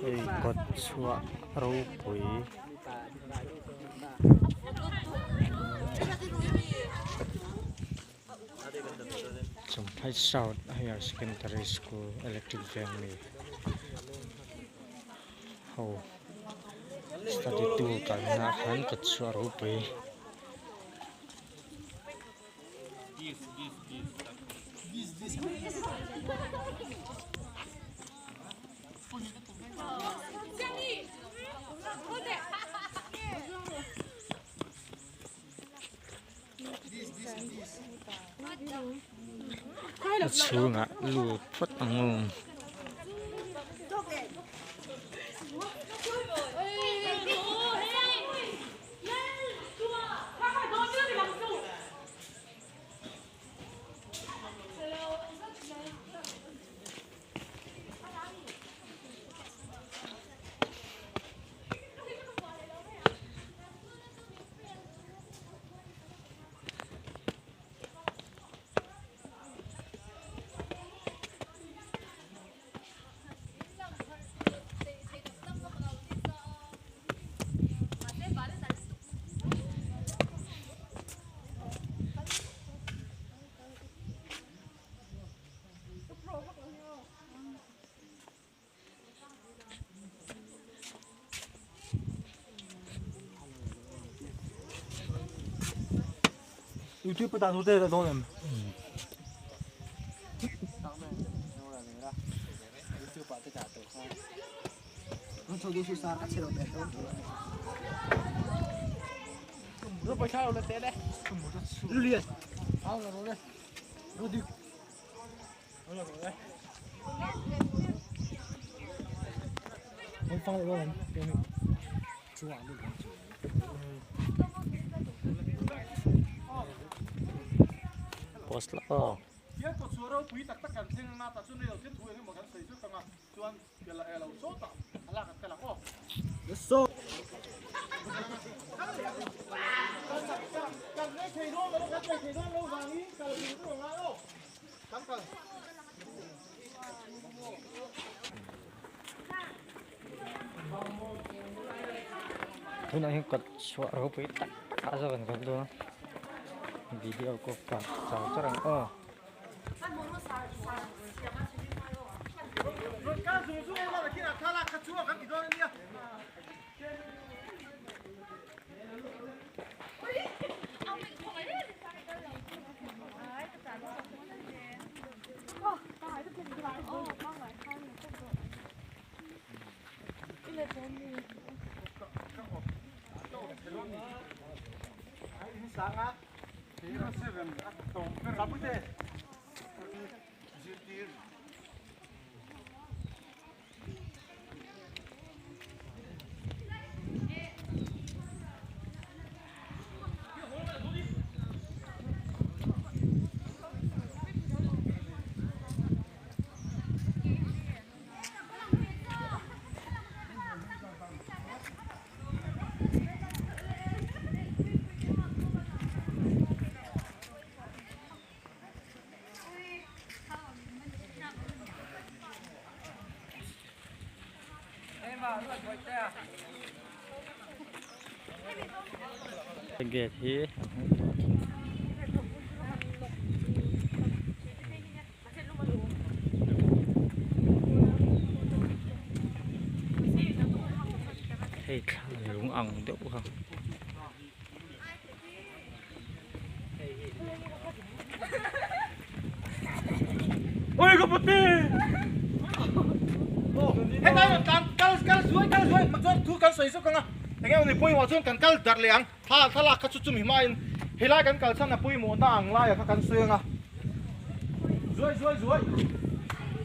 Ei kot chua ro pui Some Thai South Higher Secondary School electric family how study tour kan na khan kot chua ro pui xuống ạ lụt phất ngông YouTube不打出这个东西吗？Nó phải sao lên té đấy. Liền. Ao là nó đây. Nó đi. Nó là đây. Nó放在这里，给你煮完的。post lo Dia ko suara pui tak kan sing na ta sun leo tin thueng mo kan sei su kanga chuan bela elo so ta ala kan kala ko So. kan ne thei ro lo kan thei ro lo wang ni ka lu ro nga lo kan kan tôi nói kot chua ro pui tak tak aja kan kan do video ko pa sa charang rồi ka su su ma la kina thala ka chua kan ki do ni ya sáng á thì nó sẽ làm tổng cái lắm thế ghét hi hay khá lúng ỏng đậu không ôi có một tí hey đây can suối mặc dù thu can suối số con à anh em này bôi vào xuống can đặt liang tha là các chút chút mì mai hay lại can sang là bôi mồ tang lại các can suối à suối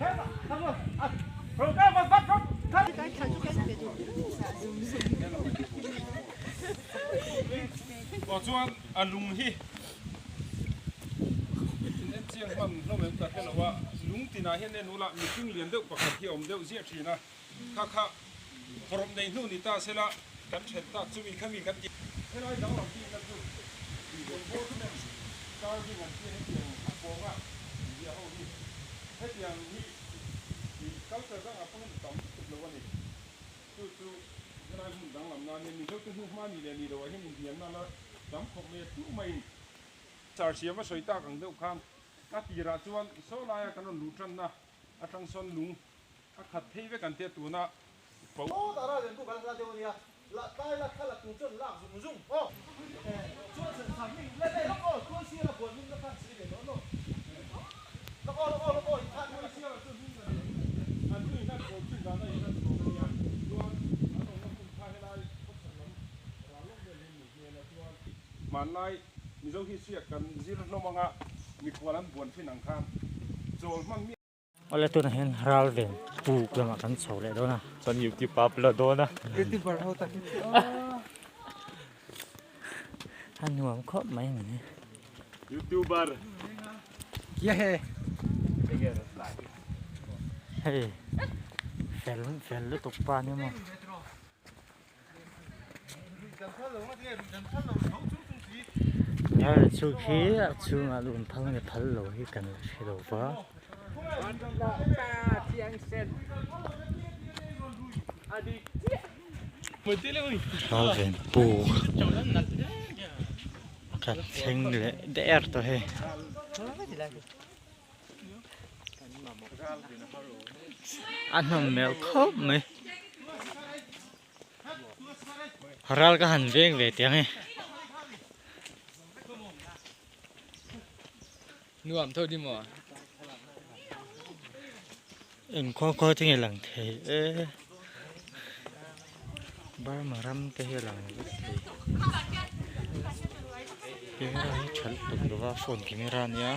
thế mà thằng rồi à rồi cái vật vật không vào xuống lùng hi chiang hầm nó mới đặt cái làว่าลุงตีน่าเห็นเนี่ยนู้นละมีพึ่งเลี้ยงเด็กปกติอมเด็กเสียทีนะข้าพร้อมในนู่นนี่ตาเสร็จละกันเช็ดตาจุมีข้ามีกันจีให้เราจังหวะที่กันดูคนโบทุกเนี่ยการที่มันที่ให้เตียงโป่งอ่ะเดี๋ยวเอาที่ให้เตียงที่เขาจะต้องเอาพึ่งต่อมติดลงวันนี้ เนี่ยมีเท่าที่มานี่เลยนี่เราให้มึงเรียนนั่นละจำของเนี่ยตู้ไม่สารเสียมาสวยตากังเดียวข้ามนักกีฬาชวนโซลายกันลุ้นนะอาจังสนลุงอาขัดเทวกันเตะตัวนะโอ้ตาเราเดินกูกันซาเดียวเนี่ยละตายละข้าละกูจนลากสุ่มสุ่มโอ้ชวนเสร็จทำนี่เล่นแล้วก็ตัวเสียละปวดมึงละพันสิเลยเนาะแล้วก็ท่านตัวเสียละจนมึงเลยอันนี้นั่นโกงจริงนะนั่นนั่นโกงเนี่ยตัวอันนั้นคุณพาให้ได้ก็สำนักเราลงเดินหนีเนี่ยนะตัวมันไล่มีเจ้าที่เสียกันซีรโนมังะมีคนนั้นบวนที่หนังข้างโจลมันมีอะไรตัวนั้นเห็นเราเด่นปูกลงมากันโซเลยด้วยนะตอนอยู่ที่ปั๊บแล้วโดนนะฮันหัวมันครบไหมเหมือนนี้ YouTuber เย้ เฮ้ยแฟนหรือตกปลาเนี่ยมั้งชูขี้ชูงาลุนพังเนี่ยพัลโลให้กันเชียวฟ้าเราเป็นปูกัดเชิงเลยเดร์ตัวเฮอันนั้นแมวครบไหมเราก็หันเวียงเวทีไงนวมเท่าที่หมอเอ็นข้อที่ไงหลังเทบ้ามารำเตะหลังก็เทเดี๋ยวเราให้ฉันตกดูว่าฝนกินร้านเนี้ย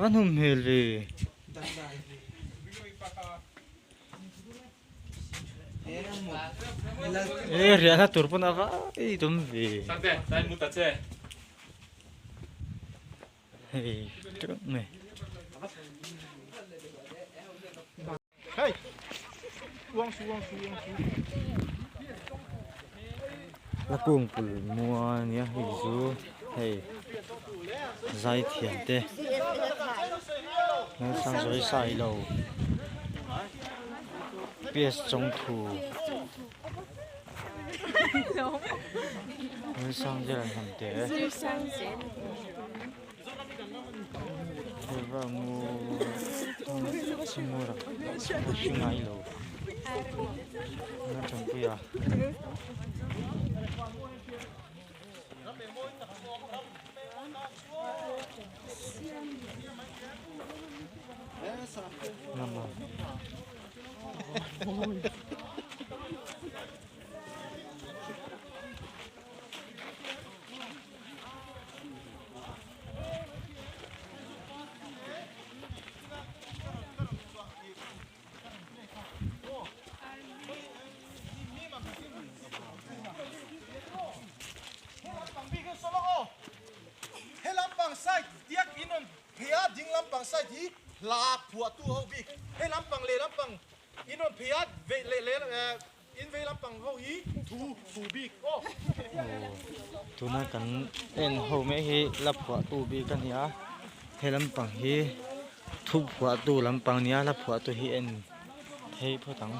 ว่านุ่มเฮลีเรียนตัวปุ่นอะไรตุ้มวีตั้งแต่ได้มุตัดเช่เฮ้ยตรงไหนเฮ้ยวางสูแล้วกุ้งปูมัวเนี่ยฮิซูเฮ้ยใจเทียนเต้นั่นสร้างสวยใส่เราเปียสจงถูนั่นสร้างเจริญทำเต้เฮ้ยว่างูชิมูระชิงไงเรานั่นจงกุยาน้ำมันลาผัวตัวเขาบิกให้ลำปังเลยลำปังอินนเพียดเวเลอินเวลำปังเขาฮีทูบิกโอ้ทุนักันเอ็นโฮเมฮีรับผัวตูบีกันเนียให้ลำปังฮีทุบผัวตูลำปังเนียรับผัวตูฮีเอ็นให้พ่อตัง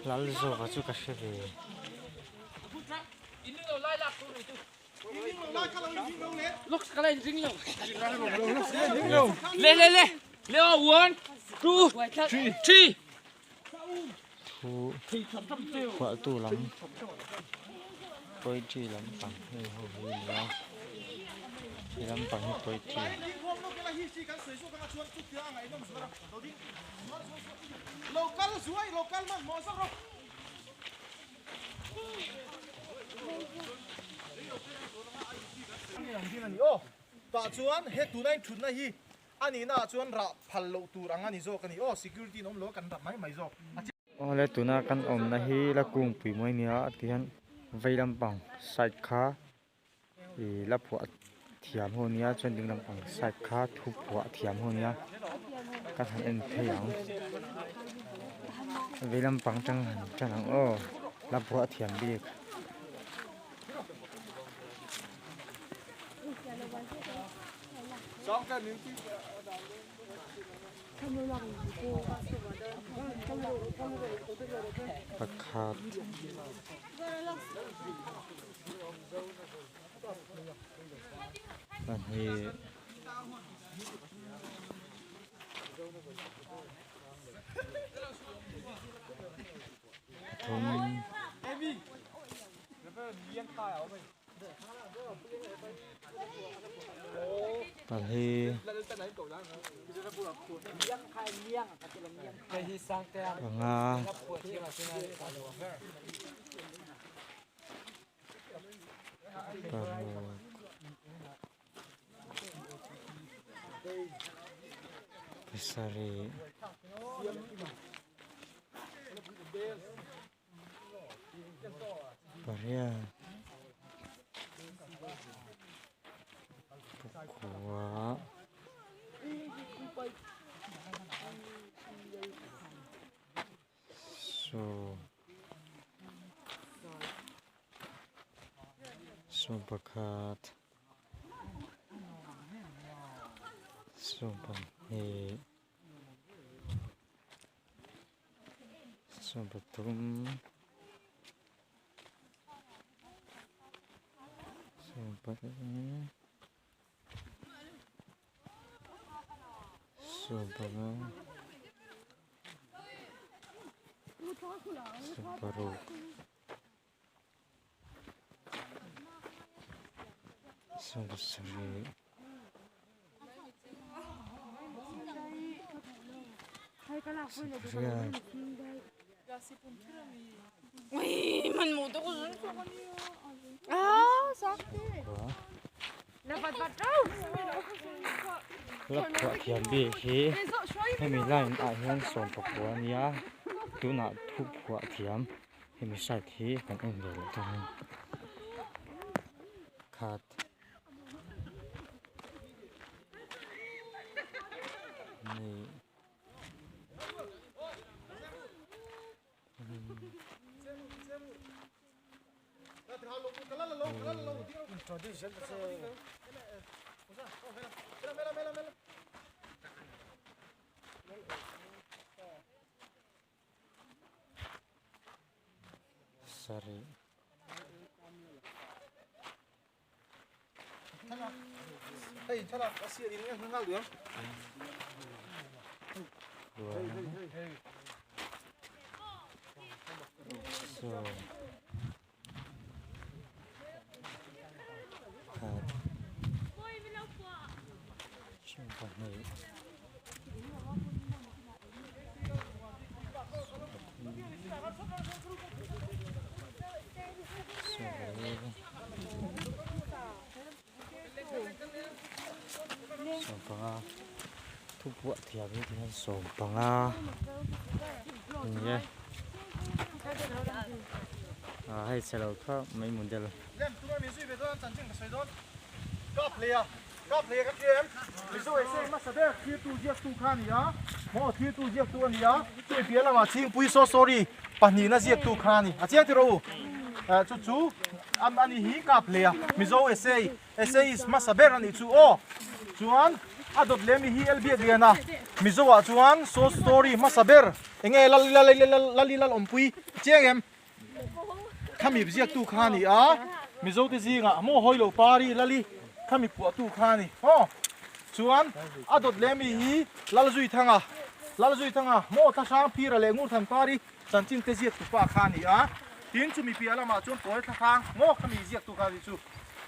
ลาลโซก็จุกเชฟลูกสกายจริงเลยเร็วone two three ผัวตูลำปอยจีลำปังให้โฮเฮียให้ลำปังให้ปอยจีlocal สวย local มันมอสักรอบโอ้ตาชวนเฮตุนัยชุดนะฮีอันนี้น่าชวนระพัลโลตูรังอันนี้โจกันนี่โอ้ security น้องโลกันดับไม่โจอ๋อแล้วตัวน่ากันอมนะฮีละกุ้งปีมวยเนี้ยที่ฮันไว้ลำปังใส่ขาละผัว เทียมหัวเนี้ยจนดึงลำปังใส่ขาทุบหัวเทียมหัวเนี้ยก็ทำเอ็นเทียงเวลำปังจังหลังรับหัวเทียมบีกประคาดอันนี้ทุ่มตอนที่งาปลาหมึกพิซซ่ารีปลาเรียปักหัวสูประคาดสูปังเฮสูปทุมสูปะสูปะสูปะรุสูปะสรีUi, man moet toch eens een Ah, zag je? Dat wat ook. รับขวดเทียมบีฮีให้มีไล่อาเฮียนส่งประกวดเนี้ยดูหน้าทุบขวดเทียมให้มีใส่ทีกันเองเลยตรงนี้ขาดนี่sorry Hey, chala, kasih ini yang tengah dia. so Sompanga thu buat thiam ni thian sompanga ni hai selo kha mai mun del Lem tu mi zui be don chan ching ka sai don. Ka player ka game. Mi zui sei ma sabe thi tu je tu khan ya. Mo thi tu je tu ni ya. Chui pia la ma ching pui so sorry. Pani na je tu khan ni. A che ti ro. Chu chu am ani hi ka player. Mi zo essay is ma sabe ani chu o. Chuan adot lemi hi lb gena. Mi zo wa chuan so story ma saber. Enge lal ompui. Chengem. Kami bziak tu khani a mizo te zinga mo hoilo pari lali kami pu tu khani ho chuan adot lemi hi lalzui thanga mo ta sang phira le ngur than pari chanchin te ziak tu pa khani a tin chu mi pi ala ma chon poi thang mo kami ziak tu khani chu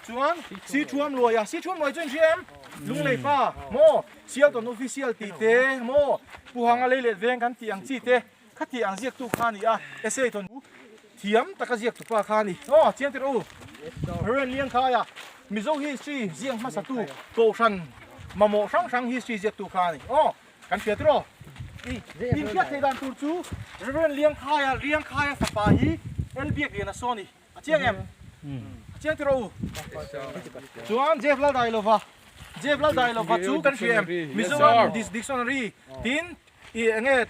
chuan si thuam loya si thuam loi chen gm lung lei pa mo sial ton official ti te mo pu hanga le veng kan ti ang chi te khati ang ziak tu khani a ese ton thiam takaziak tu pa khani chiang ti ro ren liang khaya mizo history ziang ma satu to san mamo sang history ziak tu khani kan pia tro in pia te dan tur chu ren liang khaya sapa hi elbiak lian soni chiang em chiang tiro chuan Jeff la dai lova chu kan fiam Mizoram dictionary tin I nge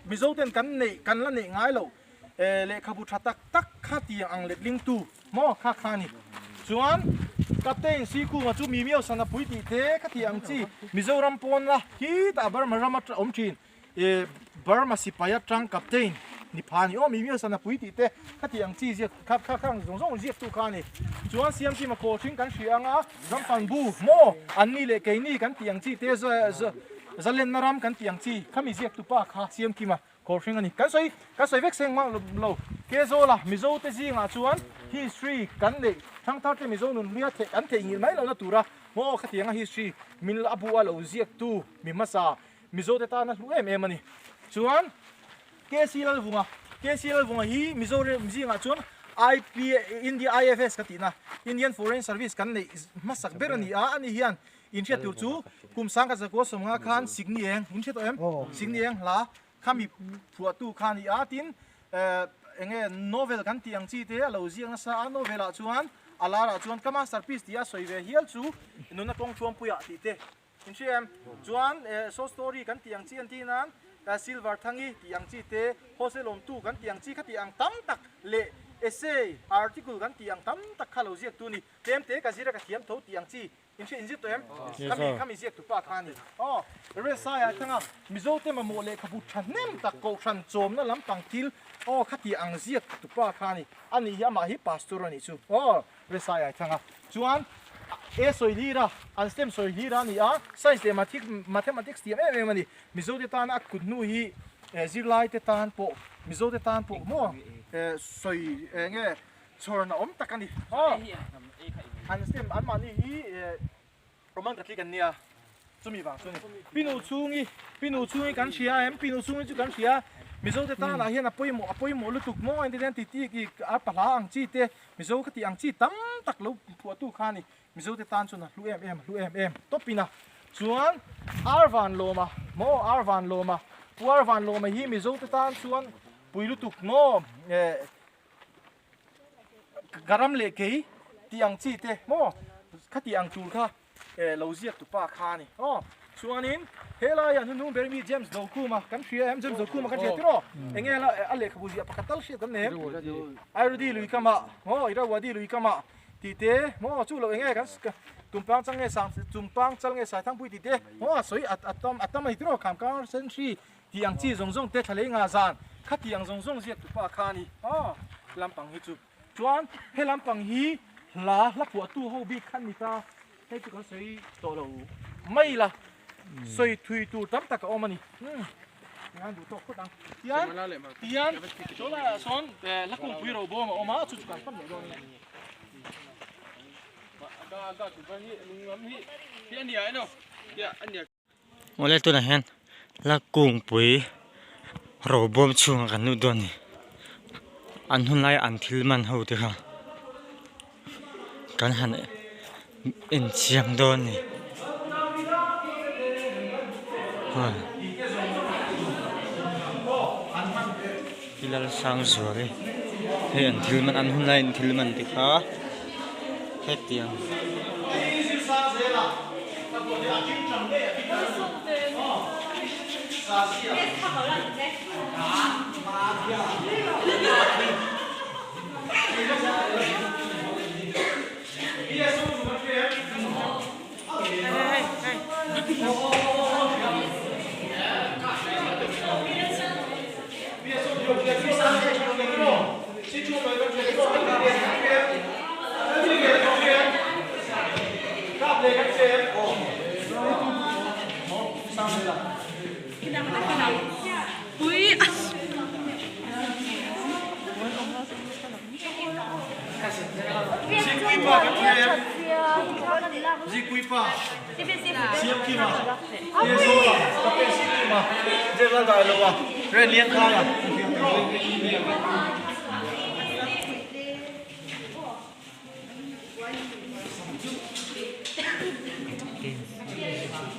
Mizo ten kan la nei ngai lo le khabu thatak tak kha ti ang let ling tu mo kha khani chuan captain si ku ma chu mi miao sana pui ti te kha ti ang chi Mizoram pon la hi ta bar marama om chin Burma sipaya trang captain ni phani o mi miao sana pui ti te kha ti ang chi je kha zong je tu khani chuan siam chi ma ko thing kan hrianga rampang bu mo anni le ke ni kan ti ang chi te zalen naram kan tiang chi khami ziak tu pa kha siam kima ko hring ani kan soi vek seng ma lo ke zo la mizo te ji nga chuan history kan le thang thar te mizo nun ria the kan the ngil mai lo na tura mo kha tianga history min la abu lo ziak tu mi masa mizo te ta na lu em ani chuan ke si la vunga hi mizo re ji nga chuan IP India IFS ka ti na Indian Foreign Service kan le masak berani a ani hian in chat tur chu kum sang ka zakwa somnga khan signi eng in chat em signi eng la khami phua tu khan I atin enge novel kan tiang chi te lo ziang sa novela chuan alara chuan ka masterpiece tia soive hial chu nuna tong chuam puya ti te in chem chuan so story kan tiang chi an tinan silver thangi tiang chi te hoselom tu kan tiang chi kha tiang tam tak le essay article kan tiang tam tak khalo ziak tu ni tem te ka zira ka thiam tho tiang chi in zit to em kami ziak tu pa khani re sa ya thanga mizo te ma mo le khabu thanem tak ko than chom na lam pang til khati ang ziak tu pa khani ani ya ma hi pastor ani chu re sa ya thanga chuan soi lira an stem soi lira ni a science mathematics ti em ani mizo te tan ak kut nu hi zirlai te tan po mizo te tan po mo soi nge chorna om takani an stem an mani hi roman catholic an nia chumi ba chuni pinu chungi kan chia em pinu chungi chu kan chia mizo te ta na hian apoi mo lutuk mo identity ki a pala ang chi te mizo khati ang chi tam tak lo phu tu khani mizo te tan chuna lu em topina chuan arvan loma hi mizo te tan chuan pui lutuk mo garam le ke tiang chi te mo khati ang chul kha lo ziak tu pa khani chuanin hela ya nu bermi James do kuma kan thria em James do kuma kan thria tro engela ale khabuji pakatal shi kan ne irudi lui kama ira wadi lui kama ti te mo chu lo enge kan tumpang change sang tumpang change sai thang pui ti te soi atam ai tro kham ka sen shi tiang chi zong te thale nga zan khati ang zong ziak tu pa khani lampang hi chu chuan he lampang hi la pu tu ho bi khan ni ta he chu kan soi to lo mai la soi thui tu tam tak omani yan du to khudang tian chola son la kum pui ro bo ma oma chu kan pan lo ni ga tu ba ni lungam hi tian dia no ya an dia ole tu na hen la kung pui ro bom chung kan nu don ni an hun lai an thil man ho te ha kan han en chiang don ni hilal sang zuare he an thil man an hun lai an thil man ti kha he tiang Zikuipa siap kima yesola tapi sikima jela dai lo wa ren lian kha ya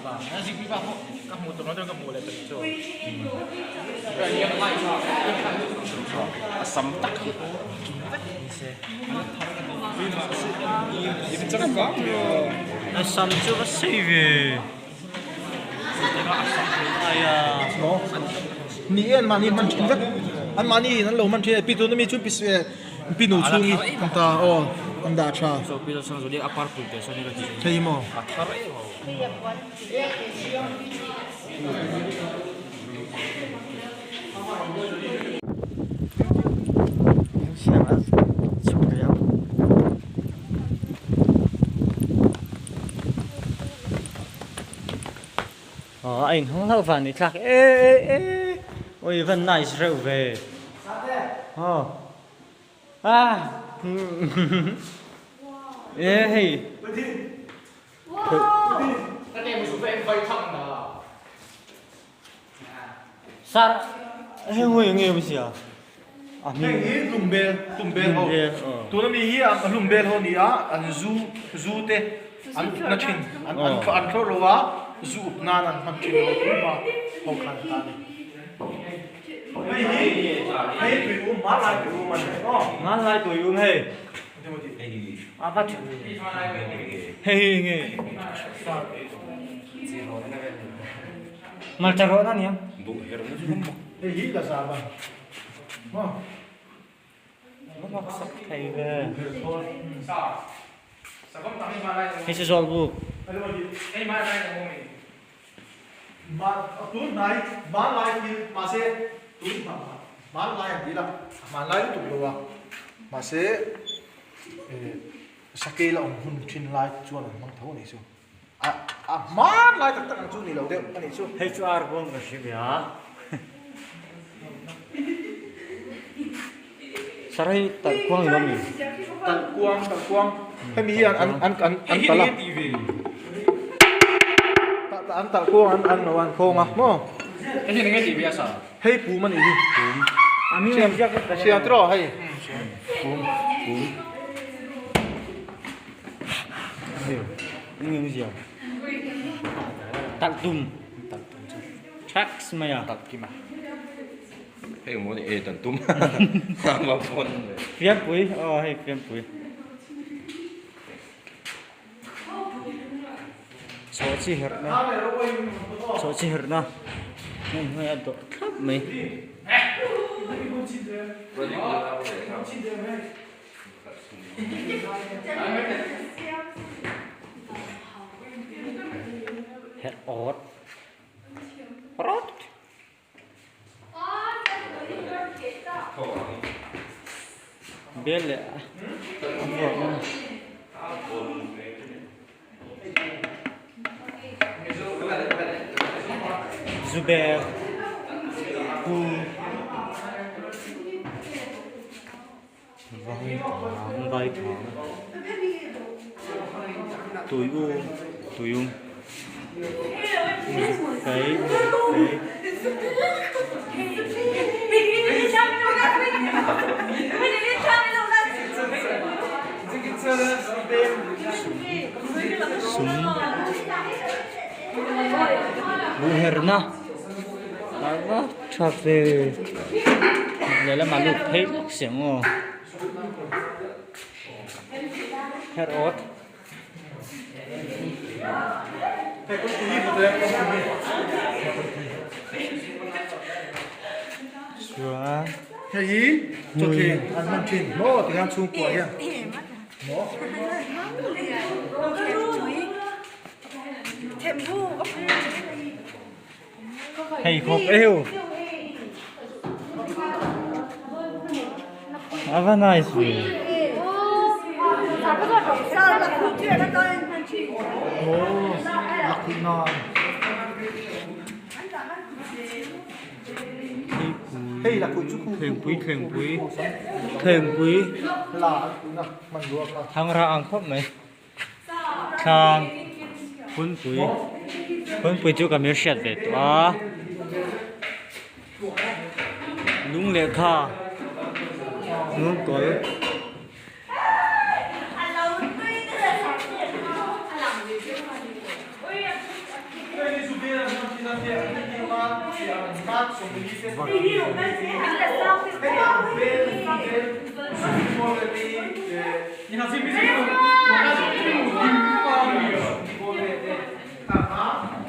ba na zik bi ba mo ka mo to no ka mo le to cho sắm tắc 이분 잠깐 nó xăm chưa có xây về ai à no ni en mani man chin vek an mani nan lo man the pi tu no mi chu pi nu chu ni ta o an da cha so bây giờ sang rồi đi apart pulte so ni ka ji thei mo siapa sudah ya anh không lâu phản thì chắc ê ôi vẫn nice rượu về ê hey sao hey ngồi nghe gì à hei hi lumbel ho tu na mi hi am lumbel ho ni a an zu te an na chin an kho ro wa zu na nan man chin lo tu ma ho khan ta ni hei tu ma lai tu man ngan lại tuổi uống hey à bắt hey nghe mà chả rõ nó nhỉ hei hi la sa ba nó sắp thầy về hay sẽ dọn buộc ma tu nai ma lai ki ma se tu ma lai di la ma lai tu lo wa ma se sake la ong hun chin lai chuan mang tho ni su ma lai tak tak ang chu ni lo de ani chu hay cho ar bông cái gì vậy sarai tak kuang lắm nhỉ tan kuang he mi an tala ta an tal kuang an no an khong a mo cái gì này gì bây giờ hei pu man ni ami làm chắc cái sia tro hei ini gì à tak tum chắc mà ya tắc kim à cái món này tận tum mà phun phiền bụi hay phiền bụi số chi hết nè số chi hết nè mình hơi ăn tốt thấp mấy hết ớt rót biết lẽ ăn vợ nó Zubair cu vai thẳng tuổi u cái súng Buherna nó cho về lấy là mà lục thấy xiềng ngô hết ớt xóa hei hi cho thi an man chin mo ti han chung kwa ya mo hay khóc yêu have a nice view lạc non hei là cuối chú thèm quý là man ruột là thằng ra ăn khóc này thằng phun quý chú cả miếng sét về đó đúng lệ kha đúng có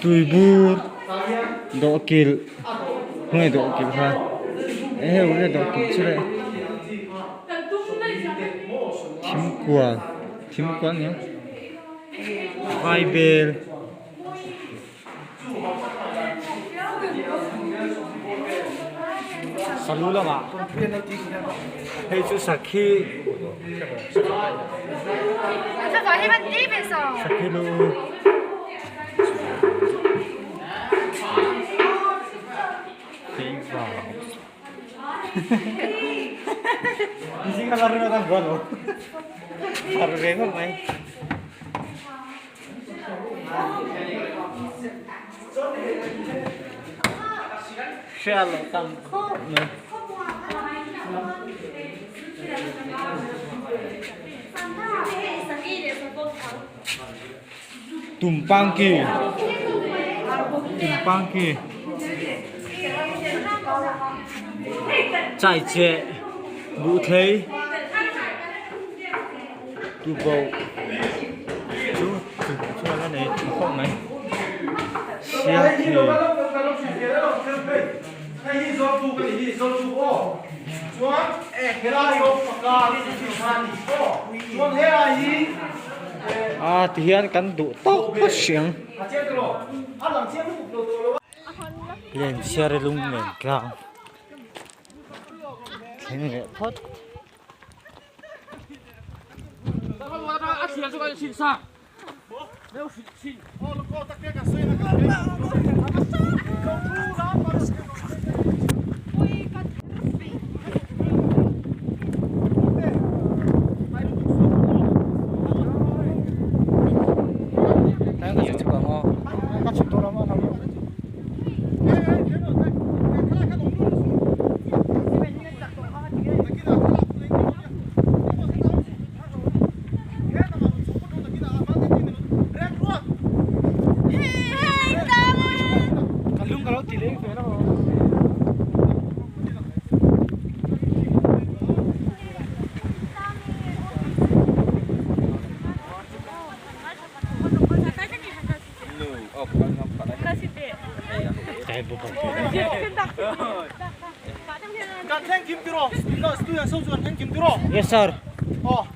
tui bu do kil ngay do kil ha udah do kil sure tim kuan ya Bible salula ma hay chú sakhi 저 저희만 집에서. sakhilu Ising kalaro na tang golo. Paro rengo mai. Shallow tam. Tumpangki. Chạy trệ vũ thế tu bầu chú là này không này xe thì thì hiện cắn đủ tóc phát xiềng lên xe rồi lung lên cao thế này phốt Yes sir. Oh.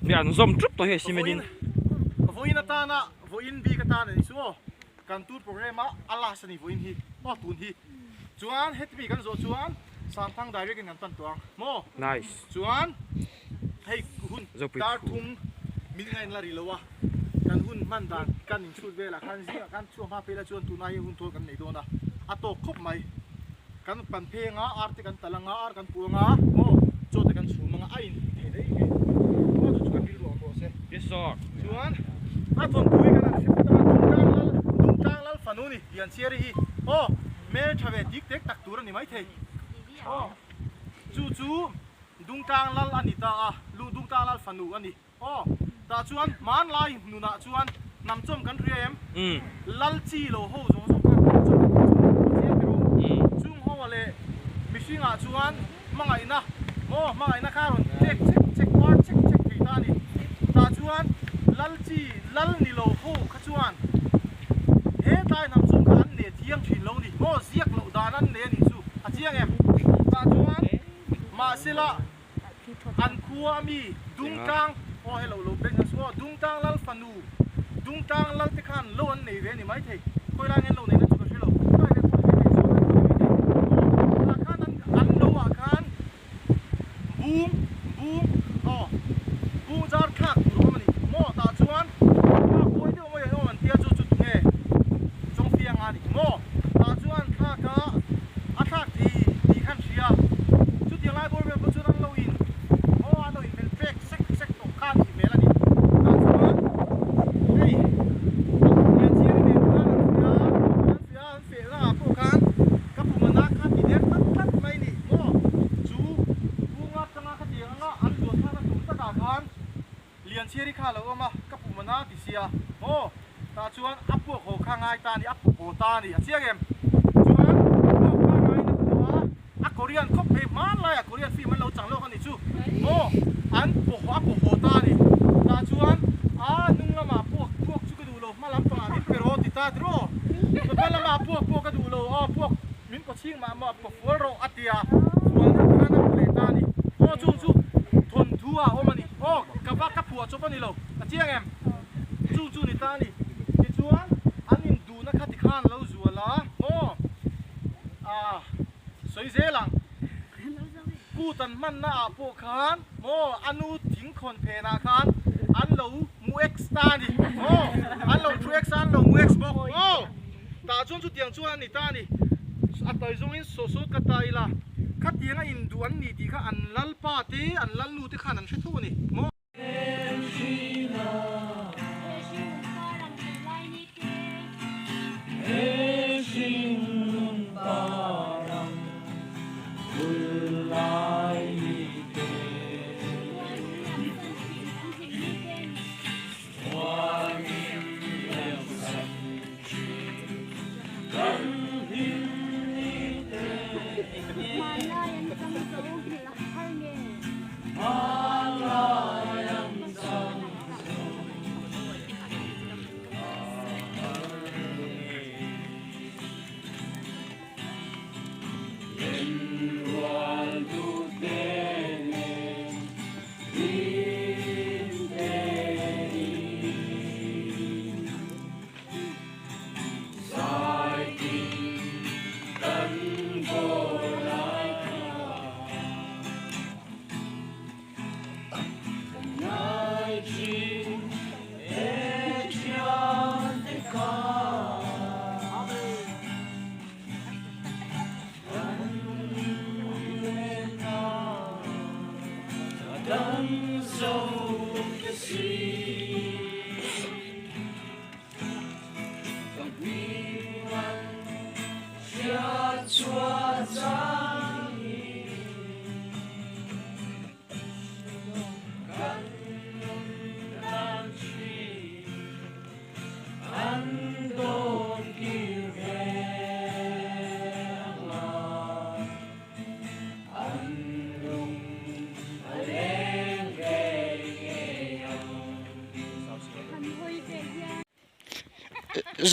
Mian zom trup to he simedin. Voin atana, voin bi katana ni suo. Kan tu programa Allah sani voin hi, ma tun hi. Chuan het bi kan zo chuan san thang direct kan tan tuang. Mo. Nice. Chuan hei hun tar thum min ngai la ri lowa. Kan hun man dan kan in chut vela kan zia kan chu ma pela chuan tu nai hun thol kan nei dona. Ato khop mai. Kan pan phe nga arte kan talanga ar kan pu nga. Mo. Chote kan chu mga ain. Dei ke. Mo chu kan bil lo se. Yes sir. Chuan a thon pui kan an sip ta tung tang lal fanuni yan chiari hi o me thave dik tek tak tur ni mai thei o chu dung tang lal ani ta a lu dung tang lal fanu ani o ta chuan man lai nuna chuan nam chom kan riem lal chi lo ho zong zong kan chom chung ho wale mishinga chuan mangai na mo mangai na karon check part check thei ta ni ta chuan lal chi lal ni lo ho khachuan he tai nam chung kan ne thiang thin lo ni mo ziak lo dan an ne ni chu a chiang em ta chuan ma sila an khuwa mi dung tang o hello lo bek na so dung tang lal fanu dung tang lal te khan lo an nei ve ni mai thei koi la ngen lo nei na chu ka thelo tai ve ko ve so la khan an lo a khan boom o boom jar khak ru ma ni mo ta chuan ma koi de mo ye man tia chu chu nge chong fiang ani mo ta chuan kha ka a thak thi khan sia chu ti lai bor ve ko chu an lo in o an lo in เชียร์ที่ข้าเราก็มากับผมนะติเสียโอ้ตาชวนอัพพวกโหข้างไงตานี่อัพโหตานี่เชียร์เกมชวนพวกข้างไงนะตัวอักโคเรียนคบเพย์มันเลยอักโคเรียนฟีมันเราจังโลกันนี่ชูโอ้อันพวกอัพโหตานี่ตาชวนนุ่งละมาพวกชุกดูโลมาลำปางนี่เป็นโรติตาดโรตัวเป็นละมาพวกกระดูโลพวกมิ้นก็ชิงมาพวกฟัวโรอัตยาฟัวข้างนั้นเลยตานี่โอ้ชูทนทัวโอ้มันนี่โอ้กับว่ากับผัวจบมันนี่โลเชียร์เกมชูนี่ตานี่ที่ชวนอันนี้ดูนะคัดที่ข้านเราจัวละโอ้สวยเจ๋ลังกูตันมันนะพวกข้านโอ้อันนู้ทิ้งคนเพนาข้านอันเรามูเอ็กซ์ตานี่โอ้อันเราทูเอ็กซ์อันเรามูเอ็กซ์บอกโอ้ตาชวนชุดเตียงชวนนี่ตานี่อัตตาจงอินโซกัตตาอีละคัดเตียงอินดูอันนี่ที่ข้าอันลัลปาตีอันลัลลูที่ข้านันเช็ดตัวนี่โม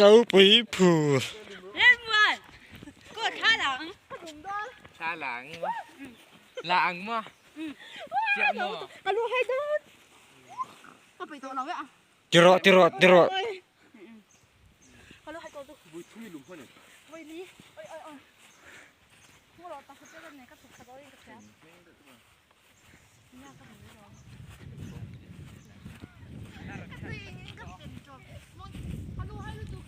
เราไปผู เล่นมวยกดข้าหลัง ชาหลังวะหลังมั้งเจ้ามั้ง เอาลูกให้ดูเอาไปตัวเราไว้อ่ะ ติรอ เอาลูกให้ตัวดู บุยทุ่ยลุมพ่อเนี่ย ไว้นี้เอ้ยพวกเราตาเขาเจอกันไหนก็ถูกขัดเอาเองกับแกเนี่ยก็เห็นไม่ร้องเอาลูกให้ดู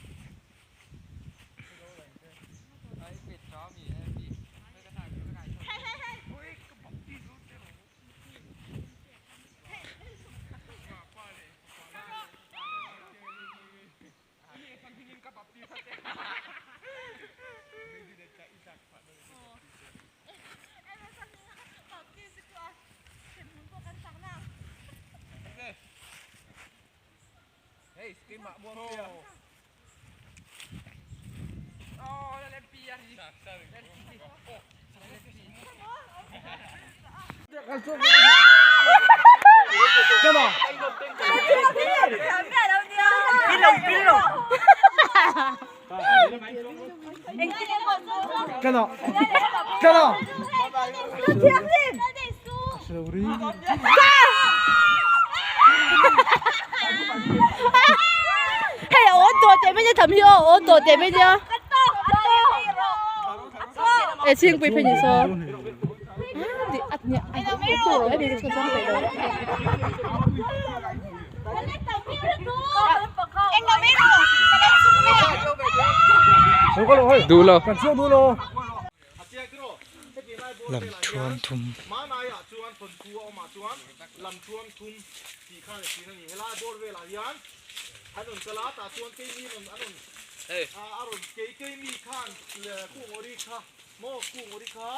ปิดล้อมีให้ดีไม่กระทั่งไม่กระทั่ง เฮ้ยสกิมะบัวเปียโอ้เล่นเปียดิเล่นปี干嘛？干到，干到，是不是？ Hay là ổnตัวเต็มไม่ใช่ทำเหี้ยเổnตัวเต็มไม่ใช่เอ้ยชิงไปเป็นยังไงดิอัดเนี่ยไอ้ตัวเราไอ้นี่ก็ชอบไปเลยดูโล 敢做多喽。 ลำชวนทุ่ม ม้านายจวนผลทัวออกมาจวนลำชวนทุ่มสีข้างสีนั่นนี่เวลาโดนเวลายันอันนั้นกะลาตาจวนเกมีนอันนั้นอารมณ์เกมีข้างคู่โมริค่ะโมคู่โมริค่ะ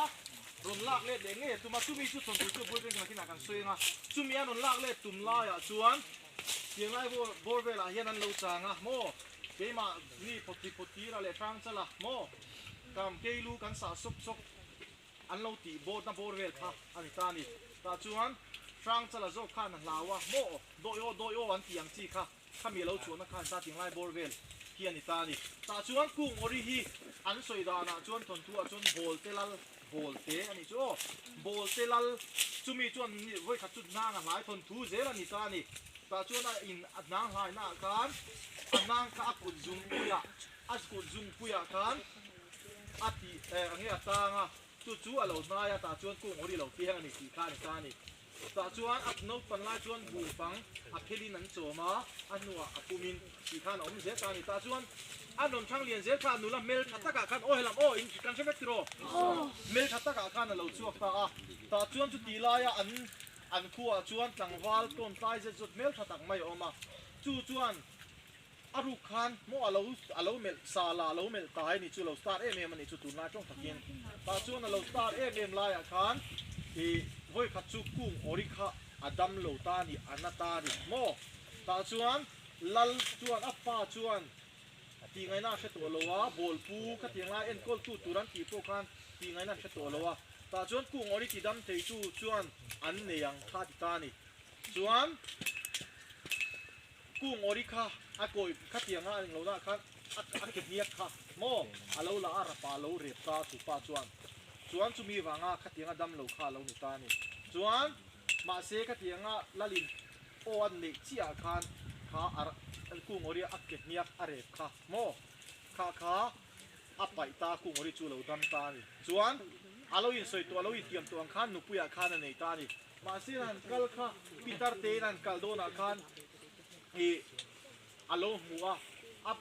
รนลากเล็ดเด้งเนี่ยตุมาตุมีจุดสนจุดบุญเป็นกันที่ไหนกันสวยงะจุมีอันรนลากเล็ดตุ่มลายจวน tiếng lai bor về là hiện ăn lâu chàng à mô cái mà ni poti là lệ trang chân là mô cầm cây lu cắn xả sốc ăn lâu tỉ bor về ha anh ta ni ta chuan trang chân là do khan lawa mô đội ô anh tiếng chi kha mi lâu chuan nó khan sa tiếng lai bor về hiền ta ni ta chuan cung ori hi anh soi đà na chuan thon thu chuan bol te anh chu bol te lal chumi chuan voi khat chu na lai thon thu zel ani ta ni ta chuan in nang lai na kan nang ka akut zung puya kan ati ange atanga chu alo na ya ta chuan cung ori lo tiang ani ti khan ta ni ta chuan at no pan lai chuan bu pang a khelin an choma anua apumin ti khan om ze ta ni ta chuan anon thang lian zel khan nula mel thataka khan o helam o in kan se metro mel thataka khan lo chuak ta a ta chuan chu ti la ya an khuwa chuan tlangwal ton tai ze zot mel thatak mai oma chuan aru khan mo alo mel sala alo mel tai ni chu lo start em ani chu tu na chong thakin ta chuan alo start em la ya khan i voi khat chu kung ori kha adam lo ta ni anata ni mo ta chuan lal chuan apa chuan ti ngai na se to lowa bol pu kha ti nga en kol tu turan ti po khan ti ngai na se to lowa ta chuan kung ori ti dam thei chu chuan an ne yang kha ti ta ni chuan kung ori kha a koi kha ti nga ang lo na khan a ke niak kha mo alo la ara pa lo re ta tu pa chuan chu mi wanga kha ti nga dam lo kha lo ni ta ni chuan ma se kha ti nga lalin o an ne chia khan kha ar kung ori akket niak are kha mo kha apai ta kung ori chu lo dam ta ni chuan alo in soi to alo in tiam to ang khan nu puya khan nei ta ni ma se ran kal kha pitar te ran kal do na khan e alo muwa ap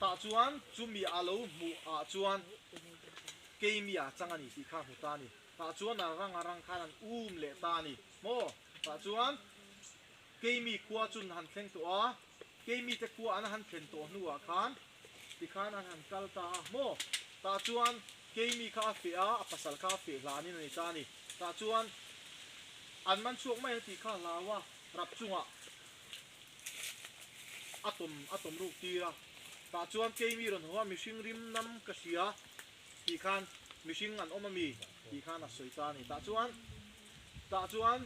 ta chuan chumi alo mu a chuan keimia changani si kha hu ta ni ta chuan rang khan le ta ni mo ta chuan keimi khuwa chun han thleng to a keimi te khuwa an han thlen to nuwa khan ti khan an han kal ta mo ta chuan keimi kha fe a pasal kha fe lani ni ta ni ta chuan an man chuak mai ti kha lawa rap chunga atom ru tira ta chuan keimi ron huwa mihring rim nam ka sia ti khan mihring an omami ti khan a soi ta ni ta chuan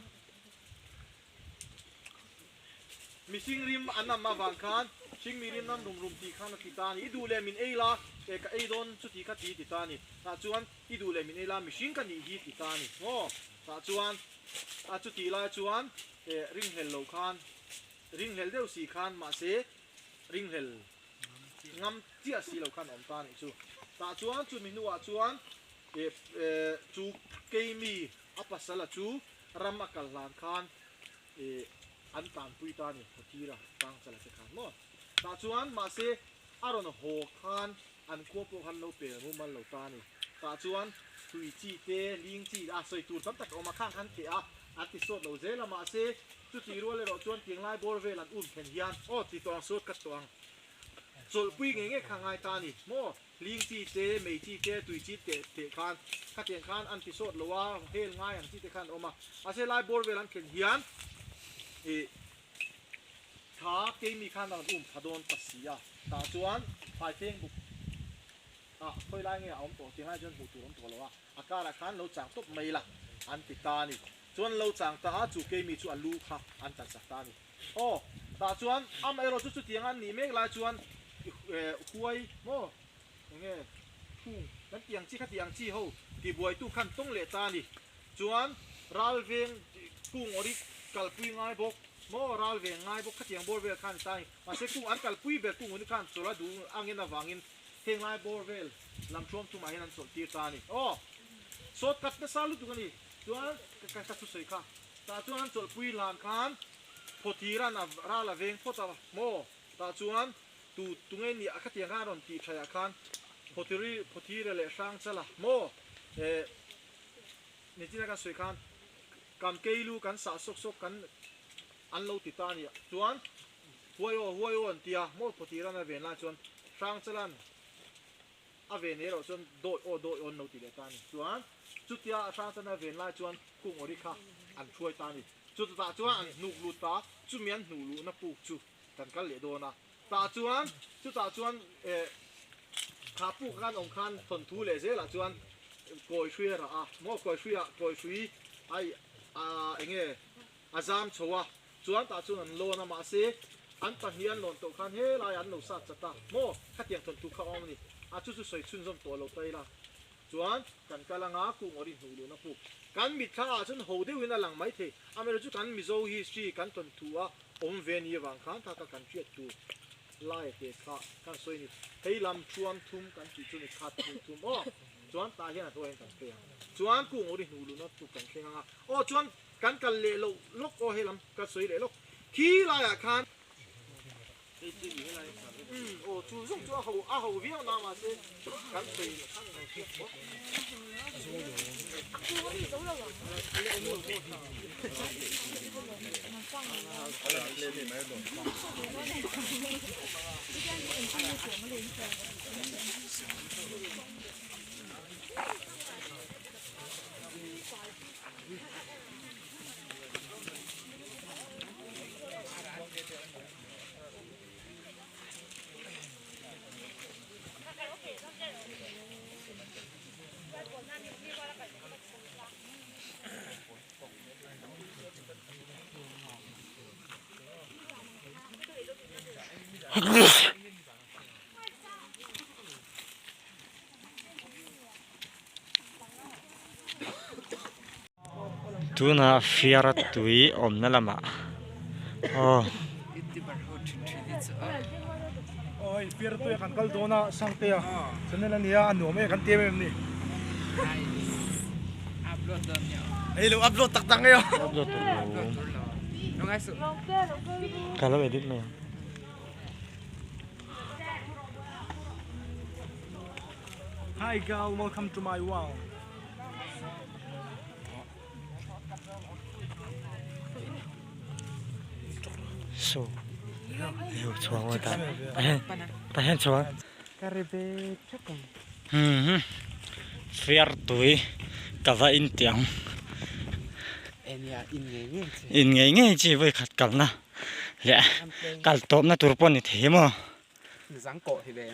missing rim anam ma wang khan sing mi rim nam rum ti khan ti ta ni du le min ei la e ka ei don chu ti kha ti ta ni ta chuan i du le min ei la missing ka ni hi ti ta ni ngo ta chuan a chu ti la chuan e ring hel lo khan ring hel deu si khan ma se ring hel ngam tia si lo khan om ta ni chu ta chuan chu mi nuwa chuan e chu keimi apasala chu ram akal lan khan e an tan pui ta ni hotira tang chala se khan mo ta chuan ma se aron ho khan an ko po han lo pe mu man lo ta ni ta chuan tui chi te ling chi a soi tur tam tak oma khang khan ke a ati so lo zela ma se chu ti ro le ro chuan tiang lai bor ve lan phen hian o ti tong sot ka tong chol pui nge khangai ta ni mo ling chi te mei chi te tui chi te khan kha tiang khan an ti sot lo wa hel ngai an chi te khan oma a se lai bor ve lan phen hian e tha ke mi khan an phadon pasia ta chuan pai theng bu a khoi lai nge om to ti hai jon hu tu om to lo a akara khan lo chang top mai la an ti ta ni chuan lo chang ta ha chu ke mi chu alu kha an ta sa ta ni o ta chuan am ero chu tiang an ni mek la chuan huai mo nge thung kan tiang chi kha tiang chi ho ti buai tu khan tong le ta ni chuan ral veng kung ori kalpui ngai bok mo ral ve ngai bok khatiang bor vel khan tai ma se kung an kalpui be kung uni khan chola du angin awangin theng ngai bor vel lam thom tu mai nan chol ti ta ni o sot kat na salu tu ni chuan ka chu sei kha ta chuan chol pui lan khan photiran a rala veng phota mo ta chuan tu ngai ni khatiang ha ron ti thaya khan photire le sang chala mo ni tina ka sei khan kam keilu kan sa sok kan an lo ti ta ni chuan huai o an tia mo photiran a ven la chuan sang chalan a ven ne ro chuan doi on no ti le ta ni chuan chu tia sang chan a ven la chuan kung ori kha an thuai ta ni จุดตาจวนหนุกลุตาจุเมียนหนูลุนะปูจุกันกันเหลโดนะตาจวนจุตาจวนขาปูกันองคันทนทูเลเซละจวนกอยช่วยละมอกอยช่วยไอเงี้ยอาจารย์ชัวจวนตาจวนโลนะมาเซอันตะเฮียนหล่นตกคันเฮลายอันหนูสัตจะตาโมขัดยังทนทูเขาอมนี่จุจุสวยชุนจอมตัวเราไปละจวนกันกำลังกูงอริหนูลุนะปูกันมิดข้าจนโหดวินาหลังไม่เทอเมริกกันมิโซฮิสตรีกันตนทัวอมเวนีวังคันถ้ากันเชียตูไล่เตะข้ากันสวยนี่เฮ้ยลำชวนทุ่มกันจุจุนี่ขาดทุ่มโอ้จวนตาเห็นตัวเองกันเตียงจวนกูงอริหนูลุนะปูกันเชียงอ่ะโอ้จวนกันกันเละลกโอเฮลำกันสวยเละลกขี้ไล่อะคันโอ้注重做好好不要拿嘛是干脆看看去。tu na fiara tui om na lama oh oi pier tu kan kal dona sangte ya sanela niya ano me kan tiem ni upload daw niya. hello upload taktak ngayon upload to Yung aso. kalau edit mo hi girl welcome to my wow so yo chuang wa ta ta hen chuang Karibe chakang. fiar tui kava in tiang Enya in ngay chi với khát cẩn na lẽ cẩn tôm na turpon ni thế mà Giang cổ thì về.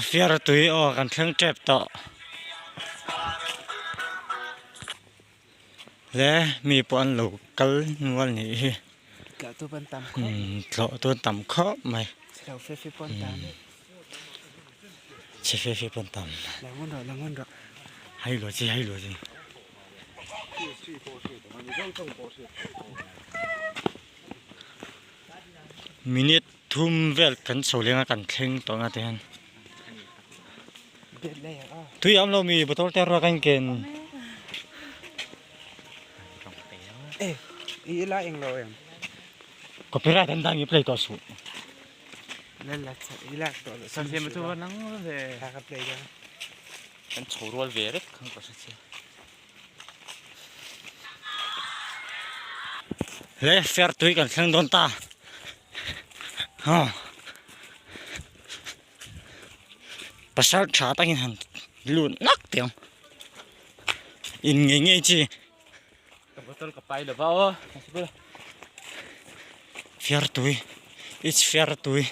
fiar tui cần thang trep to lẽ mi pon lẩu cal nual ni Cả tôi bên tam khó. lẩu tôi tầm khó mày Đầu phê phê bên tam. chỉ phê pon tầm Là ngon rồi. hay lo gì minute thum vel kan so lenga kan thleng to nga ten Biết đây à. tui am lo mi botol ter ra kan ken Ê, ý lại anh rồi em. copyright an dang i play to su Lên là ý lại rồi. Sao xem mà tôi nắng về. Ta gặp đây đó. kan chorwal ve rek khang pa sa che le fair tui kan thleng don ta pasal tha ta hin han lun nak tiang in nge chi Botol kapay da ba? fair tui it's fair tui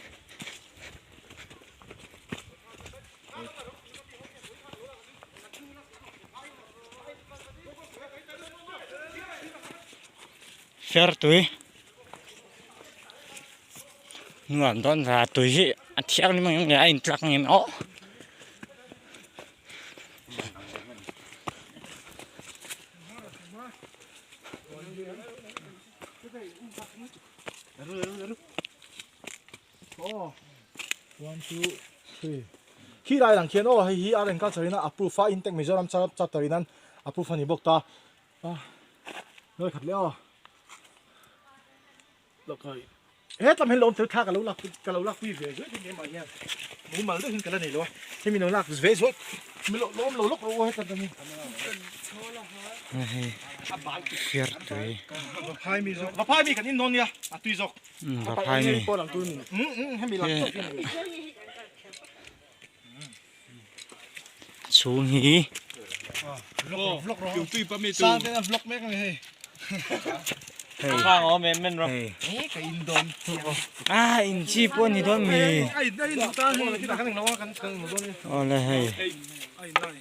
fair tui nguan don ra tui hi athiang ni mang ngai in tlak ngem o oh 1 2 3 khi lại đằng kia ô hi anh các chơi na approve fa intake Mizoram chap tới nan approve ni bốc ta nơi khát leo được rồi hết tầm hết lộn thứ khác cả lâu lạc quy về dưới thì nghe mọi nha muốn mở được hình cái này luôn thế mình nói lạc về rồi mình lộn lâu lúc hết tầm này fair tui hai mi rồi hai mi cái in non nha tùy rồi ba phai ni có làm tùy mình hay mi lạc xuống hi vlog rồi Yung tuy pa may sang tên là vlog mấy cái này hey Phang ó men rồi. hey Ê, cái in đồn. in chi pon ni don mi ai đây nó ta rồi cái thằng nó cái thằng nó oh la hey ai đây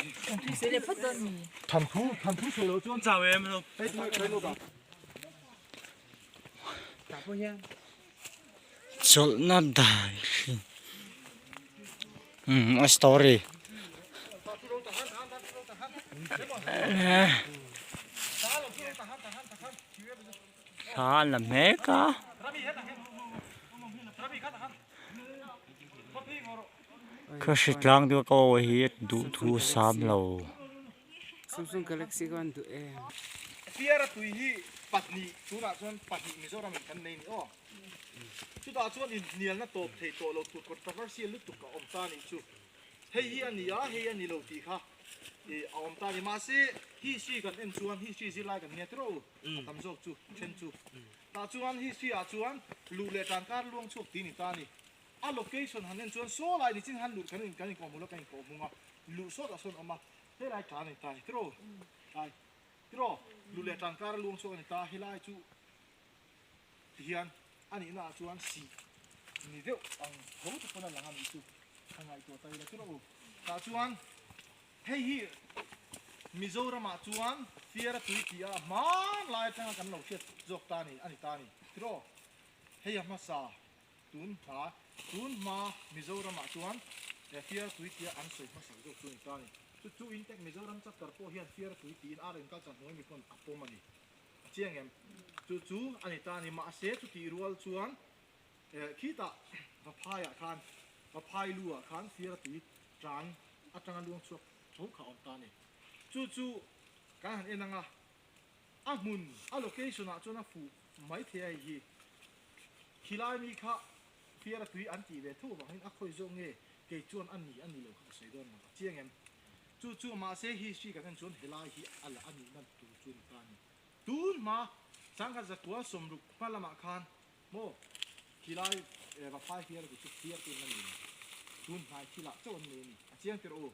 thằng thú sửa lỗ chuan Chào em đâu. đây nó cả chol na dai a story sa la me ka có sự lang được có hi du thu sam lo Samsung Galaxy con tụi em. Fiera tui hi patni tu na chuan patni Mizoram kan nei ni o chu da chuan in nial na top thei to lo tu controversy lu tu ka om ta ni chu hei hi ani ya hei ani lo ti kha e om ta ni ma se hi si kan en chuan hi si lai kan ne tro tam jok chu chen chu ta chuan hi si a chuan lu le tang kar luang chuk ti ni ta ni a location han en chuan so lai ni chin han lu kan ko mu lo kan ko mu nga lu so da son oma hei lai ta ni ta tro ai tro lu le tang kar luang chuk ni ta hilai chu hian ani na chuan si ni deuh ang ho tu pona lang ani chu hangai to tai la tro ta chuan hei hi Mizoram a chuan fiera tui ti a man lai tang kan lo chet jok ta ni ani ta ni tro hei ma sa tun ma Mizoram a chuan e fiera tui ti an soi ma sa jok tu ni ta ni chu in tek Mizoram chat tar po hian fiera tui ti in aren ka chan noi mi pon apom ani chiang em chu ani ta ni ma se chu ti rual chuan kita va phaya khan va phai lua khan fiera tui tran atang luang chuak ho kha on ta ni chu kan han enanga a mun a location a chuna fu mai the ai hi khilai mi kha fiera tui an ti ve thu ba hin a khoi zo nge ke chuan ani lo kha sei don ma chiang em chu ma se hi si kan chuan helai hi ala ani nan tu chun ta ni tun ma changka zakwa somruk palama khan mo khilai va phai fiera ku chu fiera tu nan ni tun hai khila chon ne ni a chiang ter o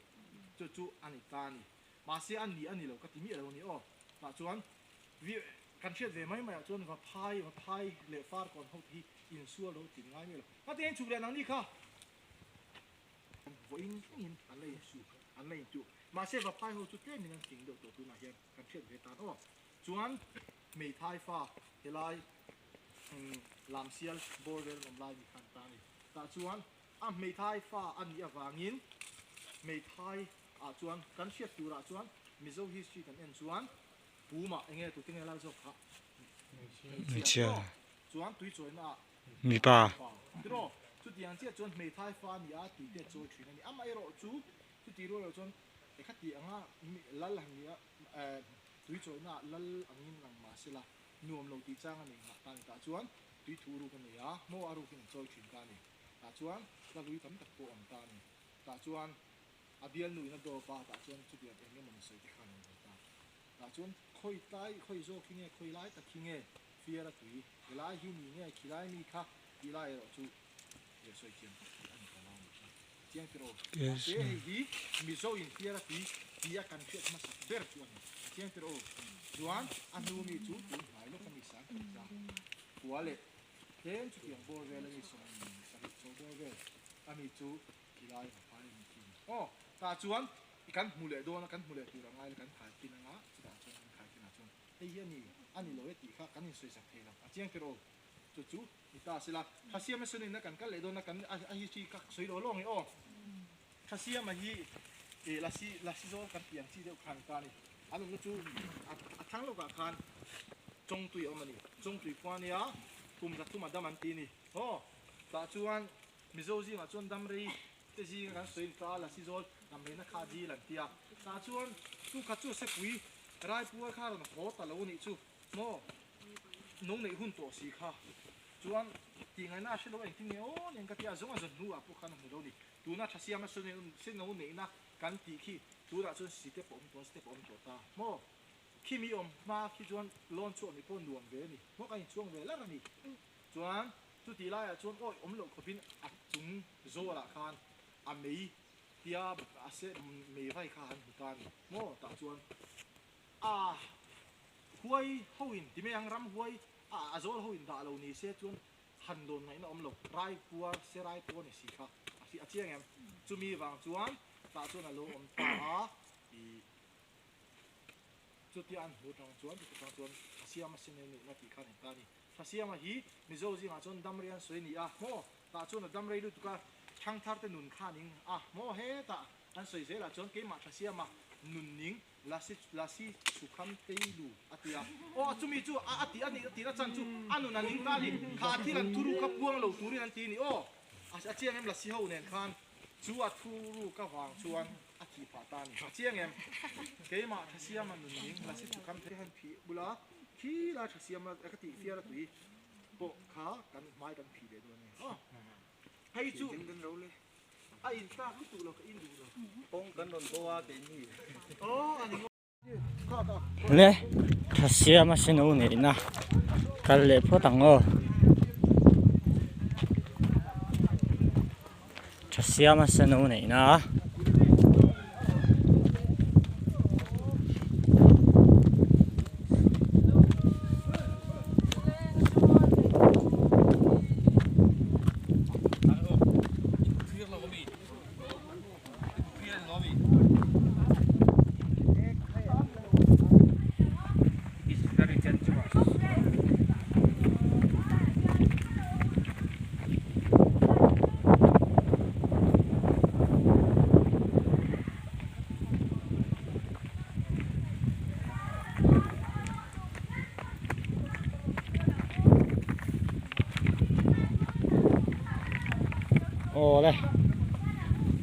chu ani ta ni ma se ani lo ka ti mi lo ni o ta chuan vi kan chet ve mai chuan va phai le far kon ho hi in sual lo tin ngai mi lo ma ten chu le nang ni kha vo in an lei su an lei chu ma se va phai ho chu te mi nang king do to tu na hian kan chet ve ta o chuan mei thai fa helai lam sial border om lai mi khan ta ni ta chuan a mei thai fa ani awangin mei thai a chuan kan hriat tura chuan Mizo history kan en chuan puma enge tu tinge la zo kha mi chia chuan tui choina mi pa tro chu tiang che chuan mei thai fa ni a tui te cho thrin ani ama ero chu ti ro chuan e khati anga lal hang ya tui choina lal angin lang ma sila nuam lo ti chang ani nga tan ta chuan tui thu ru kan ya mo aru kin choi thrin ka ni ta chuan la lui tam tak po am ta ni ta chuan abial nui na do pa ta chuan chu dia enge mon sei ti khan ta ta chuan khoi tai khoi zo kinge khoi lai ta kinge fiera tui lai hi ni nge khilai mi kha ti lai ro chu ye soi chiam an ka la ni chiang tro ye hi mi zo in fiera tui ti ya kan chet ma ber chuan chiang tro chuan anu mi chu tu hai lo ka mi sa ka kuale ken chu tiang bor ve la ni so sa so bor ve ami chu khilai pa ni ki oh ta chuan kan mule do na kan mule tu ra ngai kan khai kin nga ta chuan kan khai kin na chuan hei ani lo ti kha kan in soi sak thela a chiang tero chu ita sila khasia ma sunin na kan ka le do na kan a hi chi ka soi lo long o khasia ma hi e lasi zo kan piang chi deu khan ta ni anu no chu a thang lo ka khan chong tui omani chong tui kwa nia kum ra tu ma da man ti ni ho ta chuan Mizo ji ma chuan dam ri te ji kan soi ta lasi zo nam na kha ji lan tia ta chuan tu kha chu se pui rai pu kha ron ho ta lo ni chu mo nong nei hun to si kha chuan ti ngai na se lo en ting o nen ka tia zong a zon nu a pu khan mu lo ni tu na thasia ma sun se no nei na kan ti khi tu ra chuan si te pom to ta mo khi mi om ma khi chuan lon chu ni pon nuam ve ni mo ka in chuang ve la ni chuan tu ti lai a chuan oi om lo khopin a chung zo la khan a mei tia a se mei vai kha han ta ni mo ta chuan a huai hoin ti me ang ram huai อาโซลหูอินดาเรานี่เสียจวนหันโดนไหนนะอมหลบไรปัวเสียไรปัวนี่สิครับสิอาเจียงเอ็มจูมีวางจวนตาจวนอารมณ์ตาอีจุดที่อันหูทางจวนจุดทางจวนเสียมาเสนอหนึ่งนาทีขันตานี่ถ้าเสียมาฮีมิโซจิงาจวนดัมเรียนสวยนี่โมตาจวนดัมเรียนดูตุกาช่างทัดแต่หนุนข้านิงโมเฮตาอันสวยเสียละจวนเกมาถ้าเสียมาหนุนนิงลาสิสุขันเตยดูอาทิยาจูมีจูอาทิอันนี้อาทิละจันจูอันนู้นนิงตาดิข้าที่ลันทุรุกับพวงเราทุรินันทีนี่อาเจียงเอ็มลาสิเฮาเนี่ยคันจูทุรุกับวางชวนอาทิปาตานี่อาเจียงเอ็มเกมาถ้าเสียมาหนุนนิงลาสิสุขันเตยหันผีบุลาที่ลาถ้าเสียมาเอกติเฟียละตุยขากันไม้กันผีเลยด้วยนี่ให้จูอินตาคือตัวเราก็อินดูเราป้องกันโดนตัวเต็มที่อันนี้ข้าต่อ เลยถ้าเสียมาเสนอเนี่ยนะกันเลยพอตังถ้าเสียมาเสนอเนี่ยนะโอ้เลย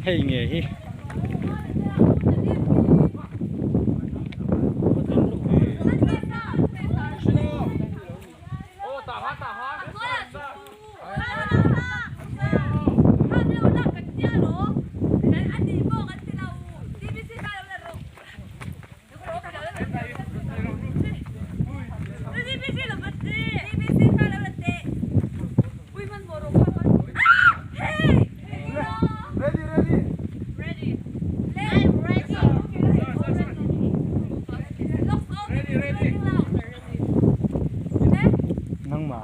ให้เงี้ยฮีนั่งมา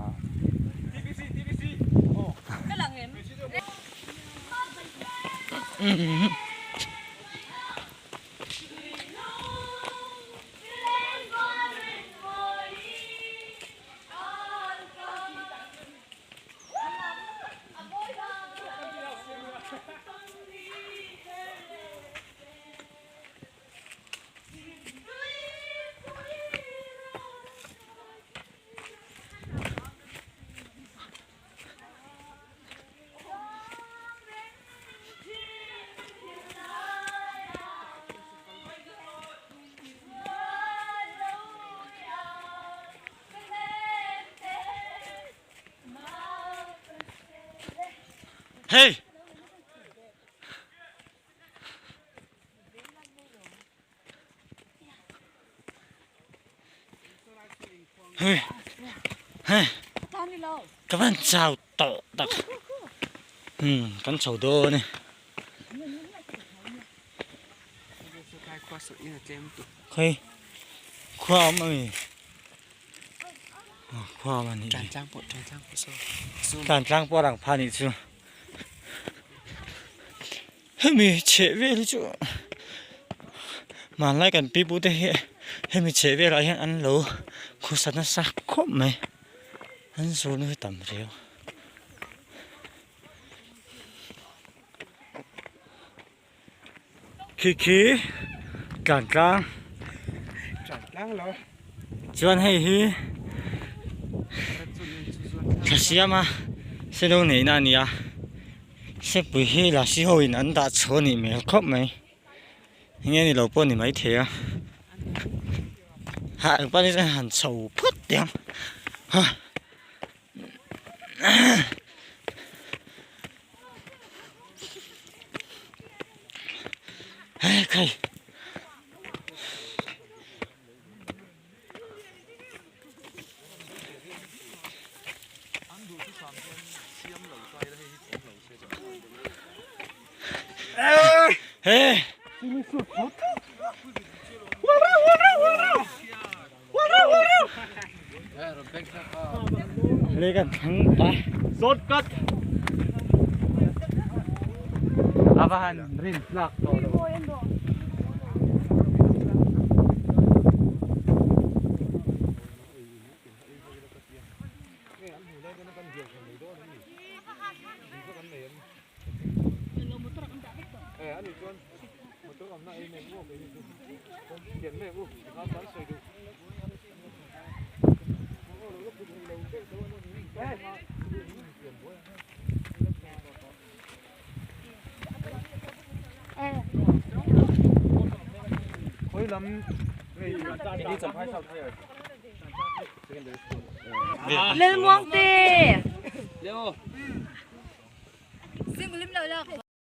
เฮ้ยเฮ้ยเฮ้ยกำลังเจ้าโตตักกันเจ้าโดนี่เฮ้ยความมันความมันนี่การจ้างปอดังพานี่จู่เฮ้ยมีเชฟเวลจู่มาไล่กันปีบุตรเฮ้ยมีเชฟเวลอะไรอันโลคุสันสักคบไหมอันโซนไม่ต่ำเดียวขี้กลางแล้วชวนให้ฮีถ้าเสียมาเสียตรงไหนนั่นเนี่ยเสียไปฮีล่ะสิเขาอินอันตาชนนี่ไม่ครบไหมงั้นนี่เราป้อนนี่ไม่เที่ยวหาป้อนนี่จะหันเสาพุดเดียวฮะเฮ้ยใครเฮ้ย เลกันทั้งไป สดกัด อาบานรินลักต่อเลย เฮ้ยลำนี่สัมภาษณ์ชาวไทย Le monter. Leo. C'est vous le